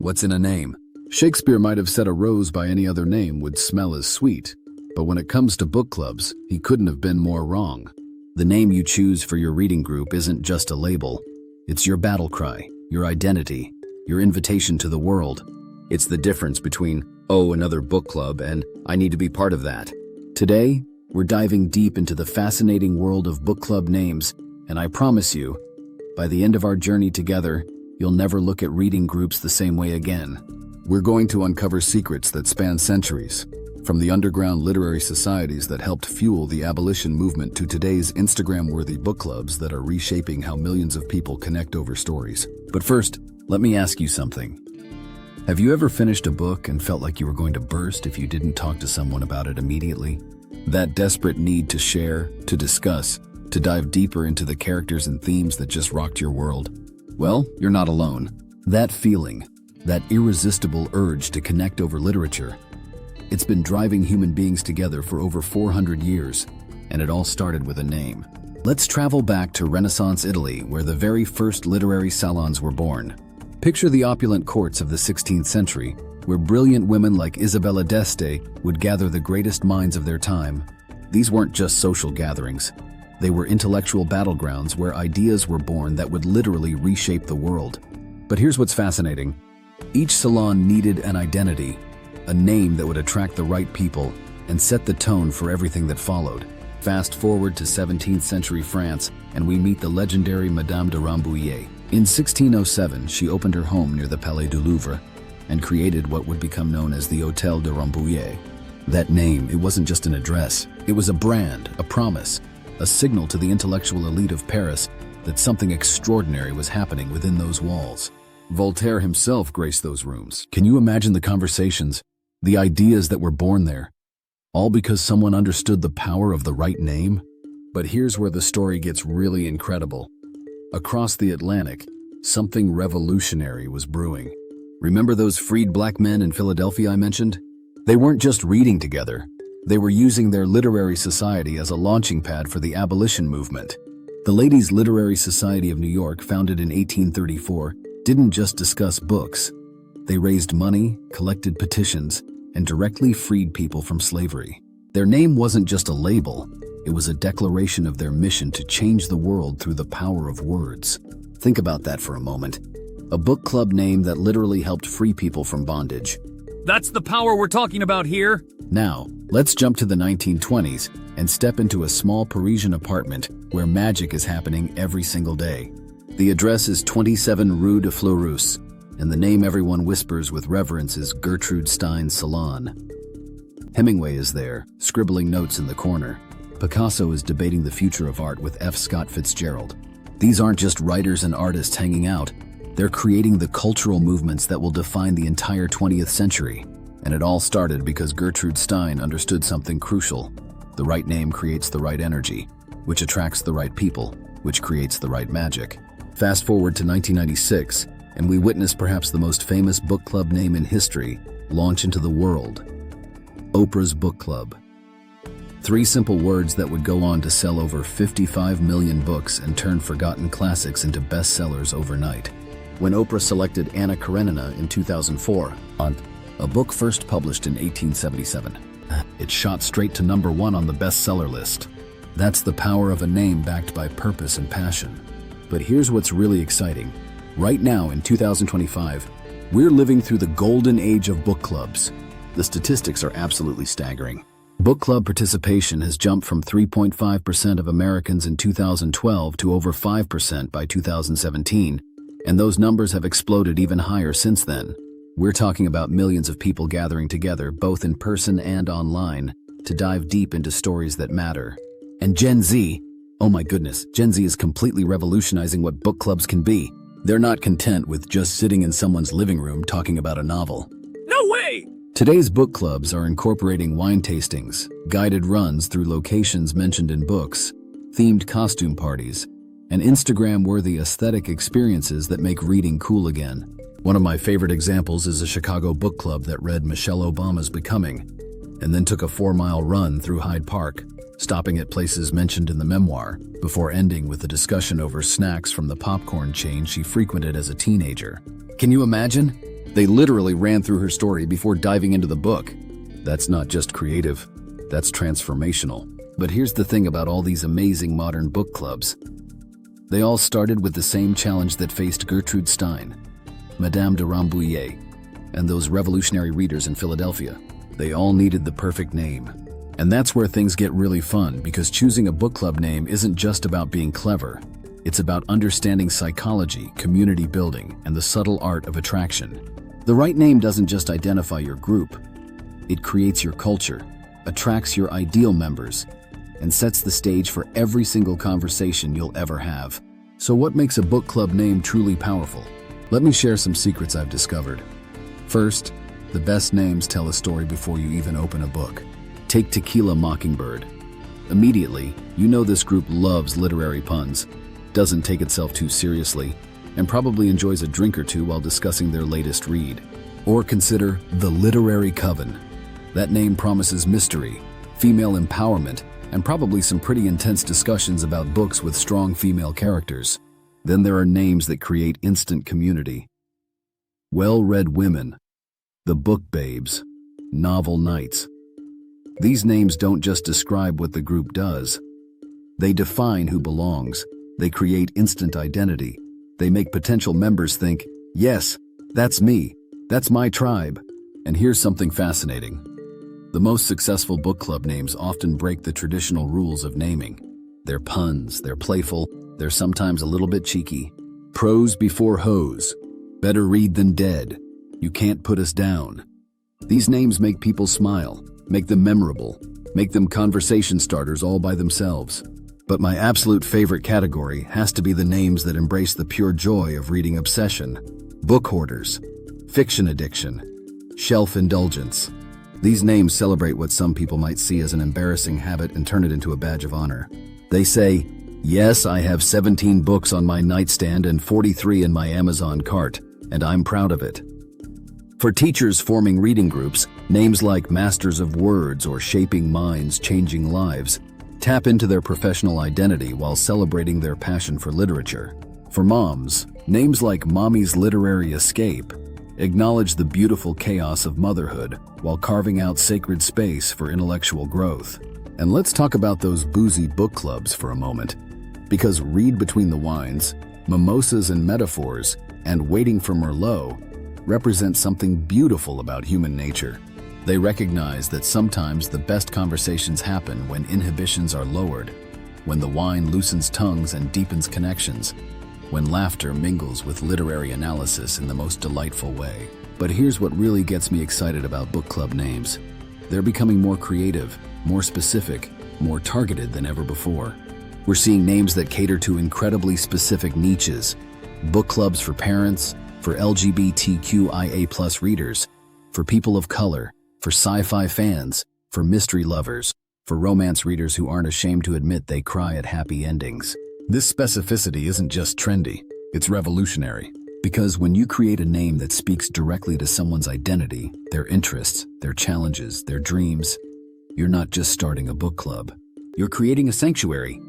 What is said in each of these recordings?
What's in a name? Shakespeare might have said a rose by any other name would smell as sweet, but when it comes to book clubs, he couldn't have been more wrong. The name you choose for your reading group isn't just a label. It's your battle cry, your identity, your invitation to the world. It's the difference between, oh, another book club, and I need to be part of that. Today, we're diving deep into the fascinating world of book club names, and I promise you, by the end of our journey together, you'll never look at reading groups the same way again. We're going to uncover secrets that span centuries, from the underground literary societies that helped fuel the abolition movement to today's Instagram-worthy book clubs that are reshaping how millions of people connect over stories. But first, let me ask you something. Have you ever finished a book and felt like you were going to burst if you didn't talk to someone about it immediately? That desperate need to share, to discuss, to dive deeper into the characters and themes that just rocked your world? Well, you're not alone. That feeling, that irresistible urge to connect over literature, it's been driving human beings together for over 400 years, and it all started with a name. Let's travel back to Renaissance Italy, where the very first literary salons were born. Picture the opulent courts of the 16th century, where brilliant women like Isabella d'Este would gather the greatest minds of their time. These weren't just social gatherings. They were intellectual battlegrounds where ideas were born that would literally reshape the world. But here's what's fascinating. Each salon needed an identity, a name that would attract the right people and set the tone for everything that followed. Fast forward to 17th century France, and we meet the legendary Madame de Rambouillet. In 1607, she opened her home near the Palais du Louvre and created what would become known as the Hôtel de Rambouillet. That name, it wasn't just an address. It was a brand, a promise, a signal to the intellectual elite of Paris that something extraordinary was happening within those walls. Voltaire himself graced those rooms. Can you imagine the conversations, the ideas that were born there? All because someone understood the power of the right name? But here's where the story gets really incredible. Across the Atlantic, something revolutionary was brewing. Remember those freed black men in Philadelphia I mentioned? They weren't just reading together. They were using their literary society as a launching pad for the abolition movement. The Ladies' Literary Society of New York, founded in 1834, didn't just discuss books. They raised money, collected petitions, and directly freed people from slavery. Their name wasn't just a label, it was a declaration of their mission to change the world through the power of words. Think about that for a moment. A book club name that literally helped free people from bondage. That's the power we're talking about here. Now, let's jump to the 1920s and step into a small Parisian apartment where magic is happening every single day. The address is 27 Rue de Fleurus, and the name everyone whispers with reverence is Gertrude Stein's Salon. Hemingway is there, scribbling notes in the corner. Picasso is debating the future of art with F. Scott Fitzgerald. These aren't just writers and artists hanging out. They're creating the cultural movements that will define the entire 20th century. And it all started because Gertrude Stein understood something crucial. The right name creates the right energy, which attracts the right people, which creates the right magic. Fast forward to 1996, and we witness perhaps the most famous book club name in history launch into the world. Oprah's Book Club. 3 simple words that would go on to sell over 55 million books and turn forgotten classics into bestsellers overnight. When Oprah selected Anna Karenina in 2004, a book first published in 1877, it shot straight to #1 on the bestseller list. That's the power of a name backed by purpose and passion. But here's what's really exciting. Right now in 2025, we're living through the golden age of book clubs. The statistics are absolutely staggering. Book club participation has jumped from 3.5% of Americans in 2012 to over 5% by 2017, and those numbers have exploded even higher since then. We're talking about millions of people gathering together, both in person and online, to dive deep into stories that matter. And Gen Z, oh my goodness, Gen Z is completely revolutionizing what book clubs can be. They're not content with just sitting in someone's living room talking about a novel. No way! Today's book clubs are incorporating wine tastings, guided runs through locations mentioned in books, themed costume parties, and Instagram-worthy aesthetic experiences that make reading cool again. One of my favorite examples is a Chicago book club that read Michelle Obama's Becoming, and then took a 4-mile run through Hyde Park, stopping at places mentioned in the memoir, before ending with a discussion over snacks from the popcorn chain she frequented as a teenager. Can you imagine? They literally ran through her story before diving into the book. That's not just creative, that's transformational. But here's the thing about all these amazing modern book clubs. They all started with the same challenge that faced Gertrude Stein, Madame de Rambouillet, and those revolutionary readers in Philadelphia. They all needed the perfect name. And that's where things get really fun, because choosing a book club name isn't just about being clever. It's about understanding psychology, community building, and the subtle art of attraction. The right name doesn't just identify your group. It creates your culture, attracts your ideal members, and sets the stage for every single conversation you'll ever have. So what makes a book club name truly powerful? Let me share some secrets I've discovered. First, the best names tell a story before you even open a book. Take Tequila Mockingbird. Immediately, you know this group loves literary puns, doesn't take itself too seriously, and probably enjoys a drink or two while discussing their latest read. Or consider the Literary Coven. That name promises mystery, female empowerment, and probably some pretty intense discussions about books with strong female characters. Then there are names that create instant community. Well-read women, the book babes, novel knights. These names don't just describe what the group does. They define who belongs. They create instant identity. They make potential members think, yes, that's me, that's my tribe. And here's something fascinating. The most successful book club names often break the traditional rules of naming. They're puns, they're playful, they're sometimes a little bit cheeky. Pros before hoes. Better read than dead. You can't put us down. These names make people smile, make them memorable, make them conversation starters all by themselves. But my absolute favorite category has to be the names that embrace the pure joy of reading obsession. Book hoarders, fiction addiction, shelf indulgence. These names celebrate what some people might see as an embarrassing habit and turn it into a badge of honor. They say, yes, I have 17 books on my nightstand and 43 in my Amazon cart, and I'm proud of it. For teachers forming reading groups, names like Masters of Words or Shaping Minds, Changing Lives tap into their professional identity while celebrating their passion for literature. For moms, names like Mommy's Literary Escape acknowledge the beautiful chaos of motherhood while carving out sacred space for intellectual growth. And let's talk about those boozy book clubs for a moment. Because Read Between the Wines, Mimosas and Metaphors, and Waiting for Merlot represent something beautiful about human nature. They recognize that sometimes the best conversations happen when inhibitions are lowered, when the wine loosens tongues and deepens connections, when laughter mingles with literary analysis in the most delightful way. But here's what really gets me excited about book club names. They're becoming more creative, more specific, more targeted than ever before. We're seeing names that cater to incredibly specific niches. Book clubs for parents, for LGBTQIA+ readers, for people of color, for sci-fi fans, for mystery lovers, for romance readers who aren't ashamed to admit they cry at happy endings. This specificity isn't just trendy, it's revolutionary. Because when you create a name that speaks directly to someone's identity, their interests, their challenges, their dreams, you're not just starting a book club. You're creating a sanctuary.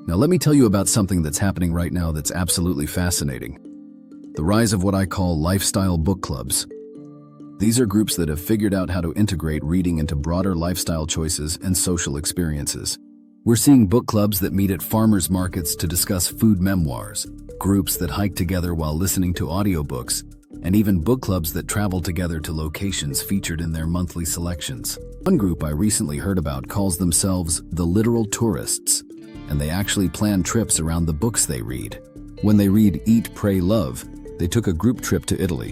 Now let me tell you about something that's happening right now that's absolutely fascinating. The rise of what I call lifestyle book clubs. These are groups that have figured out how to integrate reading into broader lifestyle choices and social experiences. We're seeing book clubs that meet at farmers markets to discuss food memoirs, groups that hike together while listening to audiobooks, and even book clubs that travel together to locations featured in their monthly selections. One group I recently heard about calls themselves the Literal Tourists, and they actually plan trips around the books they read. When they read Eat, Pray, Love, they took a group trip to Italy.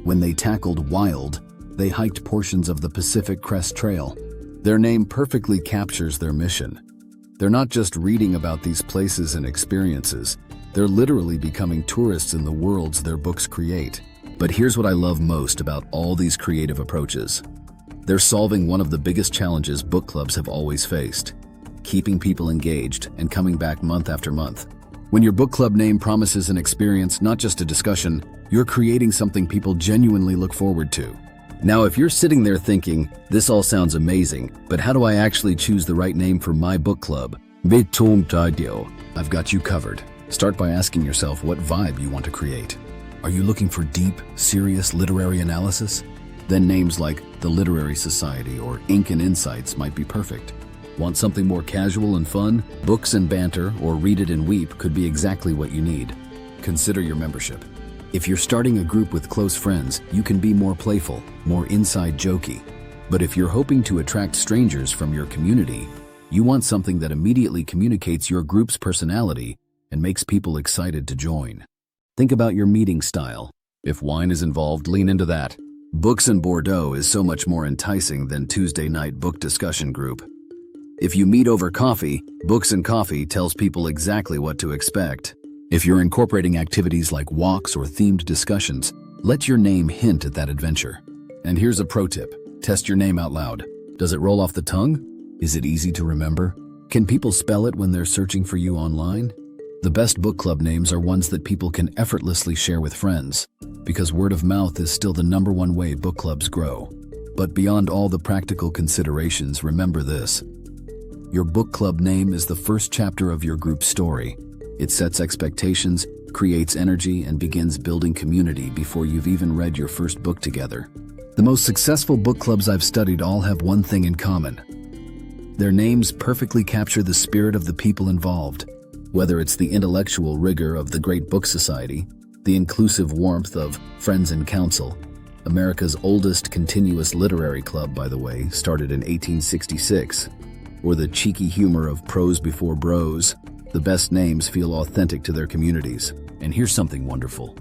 When they tackled Wild, they hiked portions of the Pacific Crest Trail. Their name perfectly captures their mission. They're not just reading about these places and experiences, they're literally becoming tourists in the worlds their books create. But here's what I love most about all these creative approaches. They're solving one of the biggest challenges book clubs have always faced: keeping people engaged and coming back month after month. When your book club name promises an experience, not just a discussion, you're creating something people genuinely look forward to. Now, if you're sitting there thinking, this all sounds amazing, but how do I actually choose the right name for my book club? I've got you covered. Start by asking yourself what vibe you want to create. Are you looking for deep, serious literary analysis? Then names like the Literary Society or Ink and Insights might be perfect. Want something more casual and fun? Books and Banter or Read It and Weep could be exactly what you need. Consider your membership. If you're starting a group with close friends, you can be more playful, more inside jokey. But if you're hoping to attract strangers from your community, you want something that immediately communicates your group's personality and makes people excited to join. Think about your meeting style. If wine is involved, lean into that. Books and Bordeaux is so much more enticing than Tuesday night book discussion group. If you meet over coffee, Books and Coffee tells people exactly what to expect. If you're incorporating activities like walks or themed discussions, let your name hint at that adventure. And here's a pro tip. Test your name out loud. Does it roll off the tongue? Is it easy to remember? Can people spell it when they're searching for you online? The best book club names are ones that people can effortlessly share with friends, because word of mouth is still the #1 way book clubs grow. But beyond all the practical considerations, remember this. Your book club name is the first chapter of your group's story. It sets expectations, creates energy, and begins building community before you've even read your first book together. The most successful book clubs I've studied all have one thing in common. Their names perfectly capture the spirit of the people involved. Whether it's the intellectual rigor of the Great Book Society, the inclusive warmth of Friends in Council, America's oldest continuous literary club, by the way, started in 1866, or the cheeky humor of Pros Before Bros, the best names feel authentic to their communities. And here's something wonderful.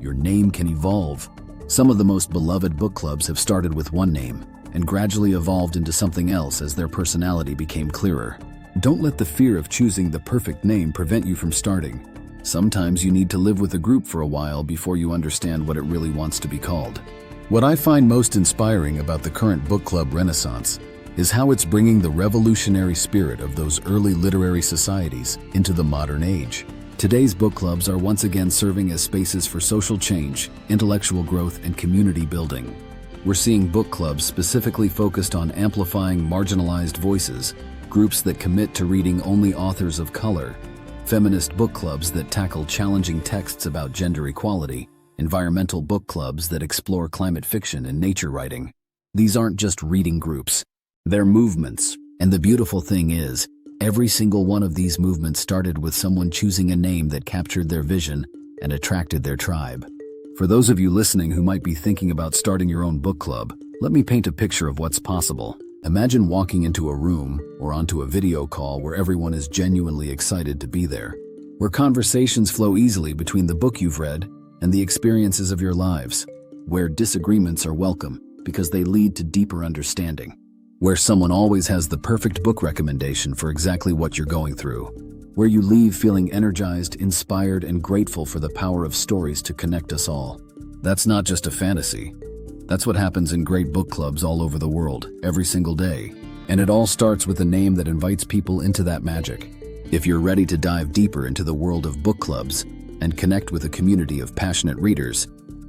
Your name can evolve. Some of the most beloved book clubs have started with one name and gradually evolved into something else as their personality became clearer. Don't let the fear of choosing the perfect name prevent you from starting. Sometimes you need to live with a group for a while before you understand what it really wants to be called. What I find most inspiring about the current book club renaissance is how it's bringing the revolutionary spirit of those early literary societies into the modern age. Today's book clubs are once again serving as spaces for social change, intellectual growth, and community building. We're seeing book clubs specifically focused on amplifying marginalized voices, groups that commit to reading only authors of color, feminist book clubs that tackle challenging texts about gender equality, environmental book clubs that explore climate fiction and nature writing. These aren't just reading groups. They're movements, and the beautiful thing is, every single one of these movements started with someone choosing a name that captured their vision and attracted their tribe. For those of you listening who might be thinking about starting your own book club, let me paint a picture of what's possible. Imagine walking into a room or onto a video call where everyone is genuinely excited to be there, where conversations flow easily between the book you've read and the experiences of your lives, where disagreements are welcome because they lead to deeper understanding, where someone always has the perfect book recommendation for exactly what you're going through, where you leave feeling energized, inspired, and grateful for the power of stories to connect us all. That's not just a fantasy. That's what happens in great book clubs all over the world, every single day. And it all starts with a name that invites people into that magic. If you're ready to dive deeper into the world of book clubs and connect with a community of passionate readers,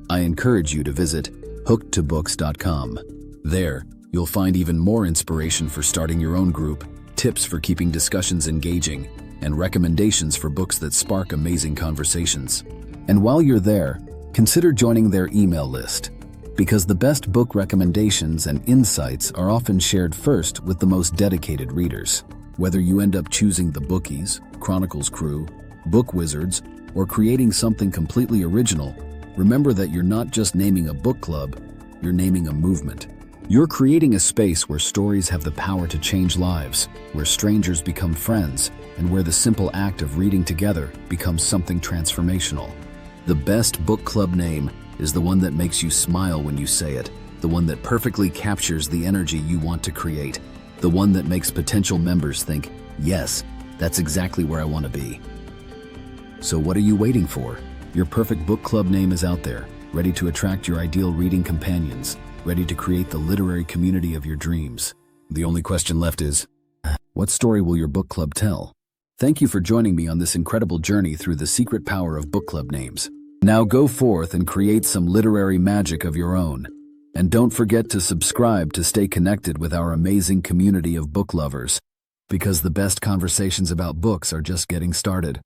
I encourage you to visit hookedtobooks.com. There, you'll find even more inspiration for starting your own group, tips for keeping discussions engaging, and recommendations for books that spark amazing conversations. And while you're there, consider joining their email list, because the best book recommendations and insights are often shared first with the most dedicated readers. Whether you end up choosing the Bookies, Chronicles Crew, Book Wizards, or creating something completely original, remember that you're not just naming a book club, you're naming a movement. You're creating a space where stories have the power to change lives, where strangers become friends, and where the simple act of reading together becomes something transformational. The best book club name is the one that makes you smile when you say it, the one that perfectly captures the energy you want to create, the one that makes potential members think, yes, that's exactly where I want to be. So what are you waiting for? Your perfect book club name is out there, ready to attract your ideal reading companions, ready to create the literary community of your dreams. The only question left is, what story will your book club tell? Thank you for joining me on this incredible journey through the secret power of book club names. Now go forth and create some literary magic of your own. And don't forget to subscribe to stay connected with our amazing community of book lovers, because the best conversations about books are just getting started.